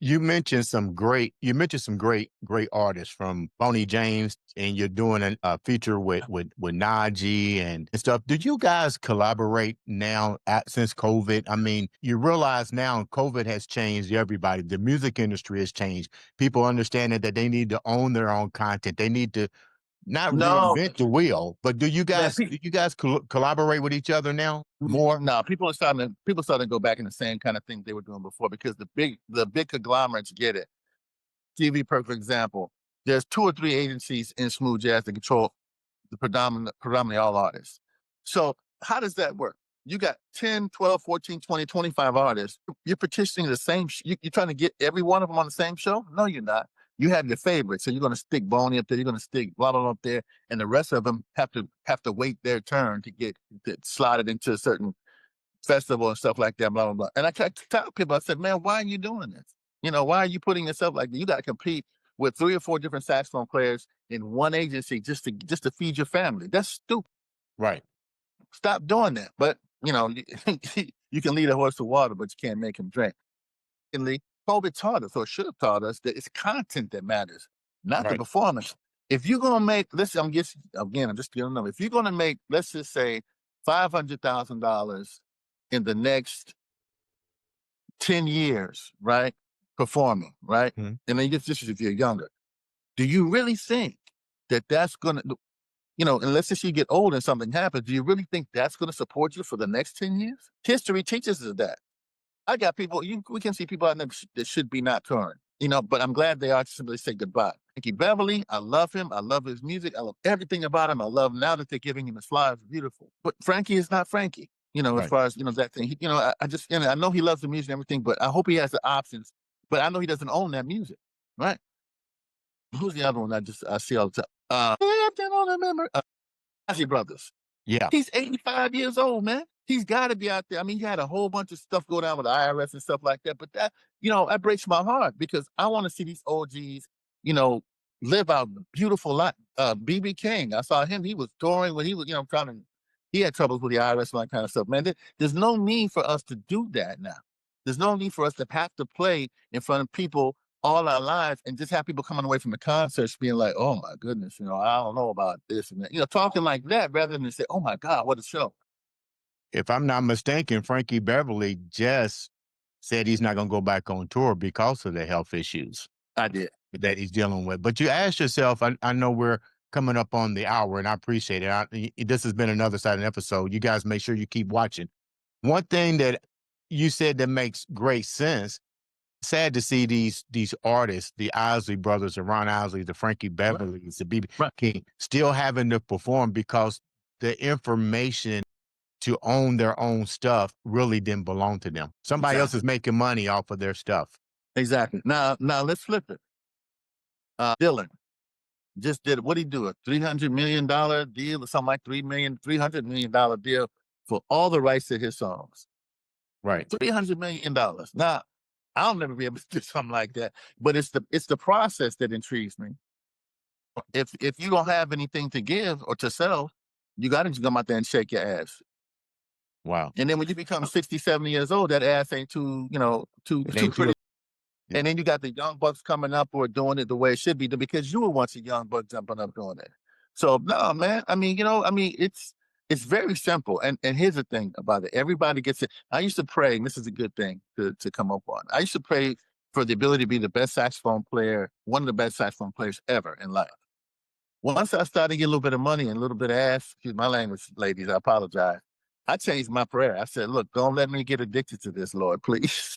You mentioned some great artists from Boney James, and you're doing a feature with Najee and stuff. Did you guys collaborate now since COVID? I mean, you realize now COVID has changed everybody. The music industry has changed. People understanding that they need to own their own content. They need to not No, reinvent the wheel, but do you man. guys collaborate with each other now more? No, people are starting to go back in the same kind of thing they were doing before because the big conglomerates get it. TV, perfect example. There's two or three agencies in smooth jazz that control the predominantly all artists. So how does that work? You got 10, 12, 14, 20, 25 artists. You're petitioning the same. You're trying to get every one of them on the same show? No, you're not. You have your favorites. So you're going to stick Boney up there. You're going to stick blah, blah, blah up there. And the rest of them have to wait their turn to get slotted into a certain festival and stuff like that, blah, blah, blah. And I tell people, I said, man, why are you doing this? Why are you putting yourself like that? You got to compete with 3 or 4 different saxophone players in one agency just to feed your family. That's stupid. Right. Stop doing that. But you can lead a horse to water, but you can't make him drink. Secondly, COVID taught us, or should have taught us, that it's content that matters, not the Right. performance. If you're gonna make, listen, I'm just giving them. If you're gonna make, let's just say, $500,000 in the next 10 years, right? Performing, right? Mhm. And then this is if you're younger. Do you really think that that's gonna, unless you get old and something happens, do you really think that's gonna support you for the next 10 years? History teaches us that. I got people, we can see people out there that should be not touring, but I'm glad they are to simply say goodbye. Frankie Beverly, I love him. I love his music. I love everything about him. I love now that they're giving him his flowers. Beautiful. But Frankie is not Frankie, as Right. far as, that thing. I just, I know he loves the music and everything, but I hope he has the options. But I know he doesn't own that music, right? Who's the other one I see all the time? I don't remember. Ozzy Brothers. Yeah. He's 85 years old, man. He's got to be out there. I mean, he had a whole bunch of stuff go down with the IRS and stuff like that. But that breaks my heart because I want to see these OGs, you know, live out a beautiful life. BB King, I saw him. He was touring when he was, he had troubles with the IRS and that kind of stuff. Man, there's no need for us to do that now. There's no need for us to have to play in front of people all our lives and just have people coming away from the concerts being like, oh my goodness, I don't know about this and that. Talking like that rather than say, oh my God, what a show. If I'm not mistaken, Frankie Beverly just said he's not going to go back on tour because of the health issues I did. that he's dealing with. But you ask yourself, I know we're coming up on the hour and I appreciate it. This has been another side of an episode. You guys make sure you keep watching. One thing that you said that makes great sense, sad to see these artists, the Isley brothers, the Ron Isley, the Frankie Beverlys, the BB Right. King, still having to perform because the information to own their own stuff really didn't belong to them. Somebody else is making money off of their stuff. Exactly. Now let's flip it. Dylan just did, what did he do? A $300 million deal or something like $300 million deal for all the rights to his songs. Right. $300 million. Now, I'll never be able to do something like that, but it's the process that intrigues me. If you don't have anything to give or to sell, you got to just come out there and shake your ass. Wow. And then when you become 60, 70 years old, that ass ain't too ain't pretty. Yeah. And then you got the young bucks coming up who are doing it the way it should be because you were once a young buck jumping up doing it. So no, man. I mean, it's very simple. And here's the thing about it. Everybody gets it. I used to pray, and this is a good thing to come up on. I used to pray for the ability to be the best saxophone player, one of the best saxophone players ever in life. Once I started to get a little bit of money and a little bit of ass, excuse my language, ladies, I apologize. I changed my prayer. I said, look, don't let me get addicted to this, Lord, please.